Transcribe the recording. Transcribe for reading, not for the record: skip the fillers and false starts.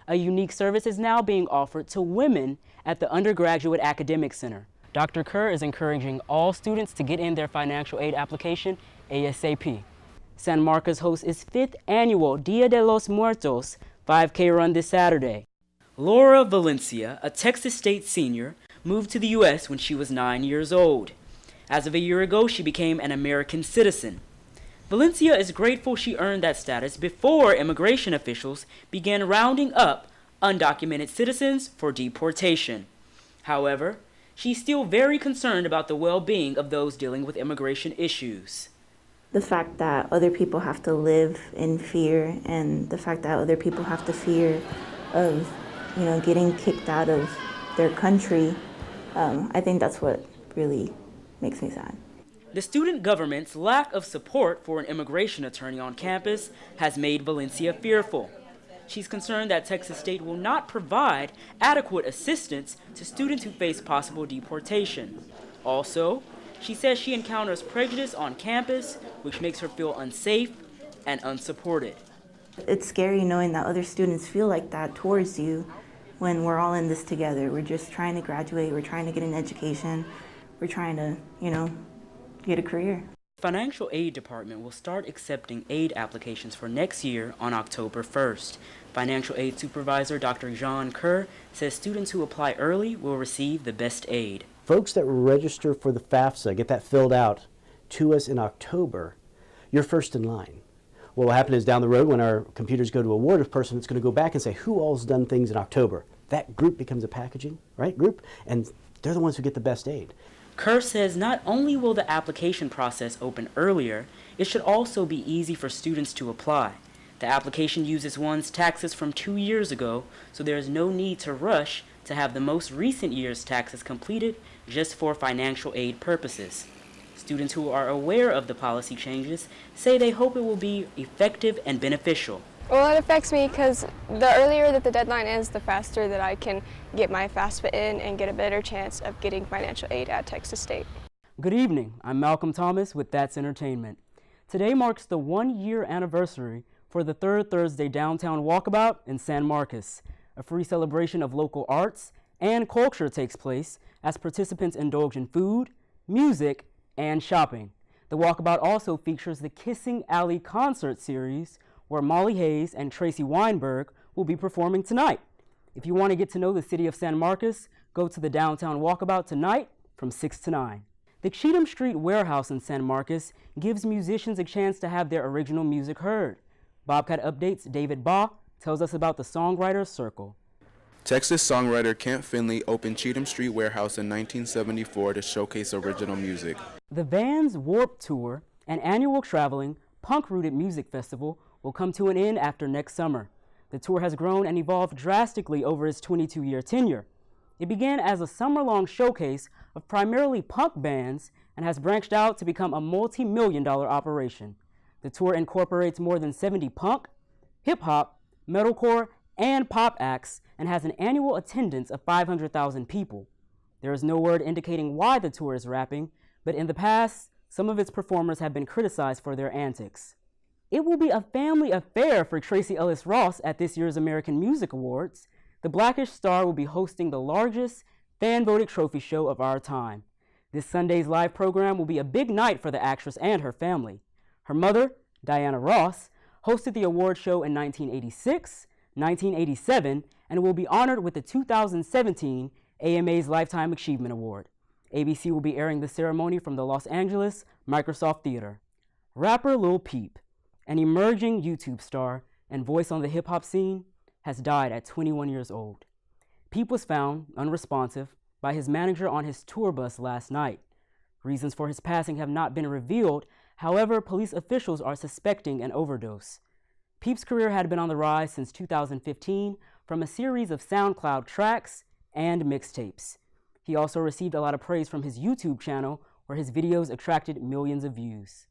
A unique service is now being offered to women at the Undergraduate Academic Center. Dr. Kerr is encouraging all students to get in their financial aid application ASAP. San Marcos hosts its 5th annual Dia de los Muertos 5K run this Saturday. Laura Valencia, a Texas State senior, moved to the U.S. when she was 9 years old. As of a year ago, she became an American citizen. Valencia is grateful she earned that status before immigration officials began rounding up undocumented citizens for deportation. However, she's still very concerned about the well-being of those dealing with immigration issues. The fact that other people have to live in fear, and the fact that other people have to fear of, getting kicked out of their country, I think that's what really makes me sad. The student government's lack of support for an immigration attorney on campus has made Valencia fearful. She's concerned that Texas State will not provide adequate assistance to students who face possible deportation. Also, she says she encounters prejudice on campus, which makes her feel unsafe and unsupported. It's scary knowing that other students feel like that towards you when we're all in this together. We're just trying to graduate, we're trying to get an education, we're trying to, get a career. The Financial Aid Department will start accepting aid applications for next year on October 1st. Financial Aid Supervisor Dr. John Kerr says students who apply early will receive the best aid. Folks that register for the FAFSA, get that filled out to us in October, you're first in line. What will happen is down the road when our computers go to award a person, it's going to go back and say who all's done things in October. That group becomes a packaging, group, and they're the ones who get the best aid. Kerr says not only will the application process open earlier, it should also be easy for students to apply. The application uses one's taxes from 2 years ago, so there is no need to rush to have the most recent year's taxes completed just for financial aid purposes. Students who are aware of the policy changes say they hope it will be effective and beneficial. Well, it affects me because the earlier that the deadline is, the faster that I can get my FAFSA in and get a better chance of getting financial aid at Texas State. Good evening. I'm MalcolmThomas with That's Entertainment. Today marks the 1-year anniversary for the Third Thursday Downtown Walkabout in San Marcos. A free celebration of local arts and culture takes place as participants indulge in food, music, and shopping. The Walkabout also features the Kissing Alley concert series, where Molly Hayes and Tracy Weinberg will be performing tonight. If you want to get to know the city of San Marcos, go to the Downtown Walkabout tonight from 6 to 9. The Cheatham Street Warehouse in San Marcos gives musicians a chance to have their original music heard. Bobcat Update's David Baugh tells us about the Songwriters Circle. Texas songwriter Kent Finley opened Cheatham Street Warehouse in 1974 to showcase original music. The Vans Warped Tour, an annual traveling, punk-rooted music festival, will come to an end after next summer. The tour has grown and evolved drastically over its 22-year tenure. It began as a summer-long showcase of primarily punk bands and has branched out to become a multi-million-dollar operation. The tour incorporates more than 70 punk, hip-hop, metalcore, and pop acts and has an annual attendance of 500,000 people. There is no word indicating why the tour is wrapping, but in the past, some of its performers have been criticized for their antics. It will be a family affair for Tracee Ellis Ross at this year's American Music Awards. The Blackish star will be hosting the largest fan-voted trophy show of our time. This Sunday's live program will be a big night for the actress and her family. Her mother, Diana Ross, hosted the award show in 1986, 1987, and will be honored with the 2017 AMA's Lifetime Achievement Award. ABC will be airing the ceremony from the Los Angeles Microsoft Theater. Rapper Lil Peep, an emerging YouTube star and voice on the hip-hop scene, has died at 21 years old. Peep was found unresponsive by his manager on his tour bus last night. Reasons for his passing have not been revealed. However, police officials are suspecting an overdose. Peep's career had been on the rise since 2015 from a series of SoundCloud tracks and mixtapes. He also received a lot of praise from his YouTube channel, where his videos attracted millions of views.